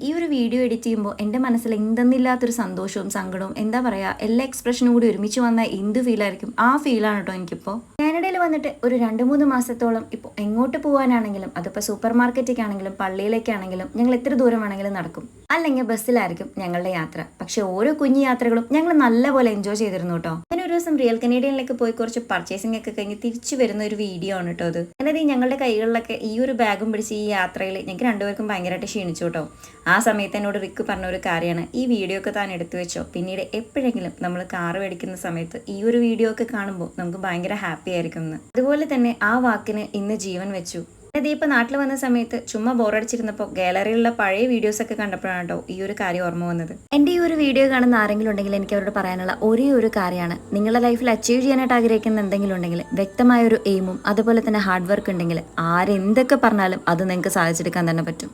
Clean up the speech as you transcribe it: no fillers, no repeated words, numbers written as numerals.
ഈ ഒരു video edit ചെയ്യുമ്പോൾ എൻ്റെ മനസ്സിൽ എന്തെന്നില്ലാത്തൊരു സന്തോഷവും സങ്കടവും എന്താ പറയുക എല്ലാ എക്സ്പ്രഷനും കൂടി ഒരുമിച്ച് വന്നാൽ എന്ത് ഫീലായിരിക്കും ആ ഫീലാണ് കേട്ടോ എനിക്കിപ്പോൾ. കാനഡയിൽ വന്നിട്ട് ഒരു 2-3 മാസത്തോളം ഇപ്പോൾ എങ്ങോട്ട് പോകാനാണെങ്കിലും അതിപ്പോൾ സൂപ്പർ മാർക്കറ്റിലേക്കാണെങ്കിലും പള്ളിയിലേക്കാണെങ്കിലും ഞങ്ങൾ എത്ര ദൂരം വേണമെങ്കിലും നടക്കും, അല്ലെങ്കിൽ ബസ്സിലായിരിക്കും ഞങ്ങളുടെ യാത്ര. പക്ഷെ ഓരോ കുഞ്ഞു യാത്രകളും ഞങ്ങൾ നല്ലപോലെ എൻജോയ് ചെയ്തിരുന്നു കേട്ടോ. ഞാൻ ഒരു ദിവസം റിയൽ കനേഡിയനിലേക്ക് പോയി കുറച്ച് പർച്ചേസിംഗ് ഒക്കെ കഴിഞ്ഞ് തിരിച്ചു വരുന്ന ഒരു വീഡിയോ ആണ് കേട്ടോ അത്. അതായത് ഞങ്ങളുടെ കൈകളിലൊക്കെ ഈ ഒരു ബാഗും പിടിച്ച് ഈ യാത്രയിൽ ഞങ്ങൾക്ക് രണ്ടുപേർക്കും ഭയങ്കരമായിട്ട് ക്ഷീണിച്ചു കേട്ടോ. ആ സമയത്ത് എന്നോട് റിക്ക് പറഞ്ഞ ഒരു കാര്യമാണ്, ഈ വീഡിയോ ഒക്കെ താൻ എടുത്തു വെച്ചോ, പിന്നീട് എപ്പോഴെങ്കിലും നമ്മൾ കാറ് മേടിക്കുന്ന സമയത്ത് ഈ ഒരു വീഡിയോ ഒക്കെ കാണുമ്പോൾ നമുക്ക് ഭയങ്കര ഹാപ്പി ആയിരിക്കും എന്ന്. അതുപോലെ തന്നെ ആ വാക്കിന് ഇന്ന് ജീവൻ വെച്ചു. അതായത് ഇപ്പം നാട്ടിൽ വന്ന സമയത്ത് ചുമ്മാ ബോറടിച്ചിരുന്നപ്പോൾ ഗാലറിയിലുള്ള പഴയ വീഡിയോസ് ഒക്കെ കണ്ടപ്പോഴാണ് കേട്ടോ ഈ ഒരു കാര്യം ഓർമ്മ വന്നത്. എൻ്റെ ഈ ഒരു വീഡിയോ കാണുന്ന ആരെങ്കിലും ഉണ്ടെങ്കിൽ എനിക്ക് അവരോട് പറയാനുള്ള ഒരേ ഒരു കാര്യമാണ്, നിങ്ങളുടെ ലൈഫിൽ അച്ചീവ് ചെയ്യാനായിട്ട് ആഗ്രഹിക്കുന്ന എന്തെങ്കിലും ഉണ്ടെങ്കിൽ വ്യക്തമായ ഒരു എയിമും അതുപോലെ തന്നെ ഹാർഡ് വർക്ക് ഉണ്ടെങ്കിൽ ആരെന്തൊക്കെ പറഞ്ഞാലും അത് നിങ്ങൾക്ക് സാധിച്ചെടുക്കാൻ തന്നെ പറ്റും.